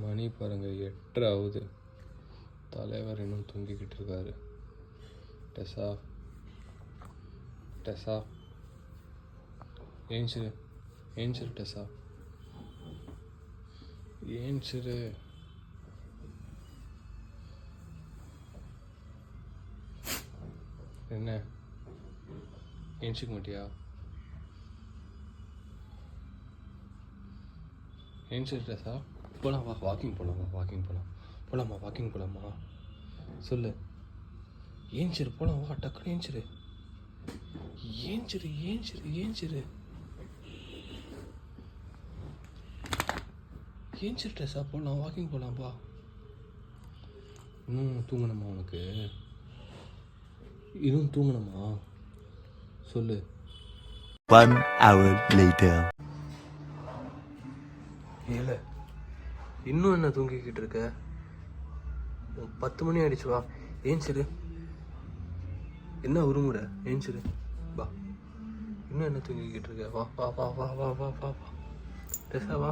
மணி பாருங்க 8:30 ஆகுது. தலைவர் இன்னும் தூங்கிக்கிட்டு இருக்காரு. டெசா டெசா ஏஞ்சிரு ஏஞ்சிரு டெசா ஏஞ்சிரு. என்ன ஏஞ்சிக்க மாட்டியா? ஏஞ்சிரு டெசா. போகலாம் வா, வாக்கிங் போகலாமா? வாக்கிங் போகலாமா? சொல்லு. ஏஞ்சிரு போகலாம் வா, டக்குன்னு ஏஞ்சிரு. ஏஞ்சிரு டெசா, போகலாம் வாக்கிங் போகலாம் வா. இன்னும் தூங்கணுமா உனக்கு? இன்னும் தூங்கணுமா? சொல்லு. 1 hour later. ஏல இன்னும் என்ன தூங்கிக்கிட்டு இருக்க? 10 மணி ஆயிடுச்சு வா, ஏஞ்சிரு. என்ன உருமுறை? ஏஞ்சிரு வா. இன்னும் என்ன தூங்கிக்கிட்டு இருக்க? வா வா வா வா வா வா வா வா டெசா வா.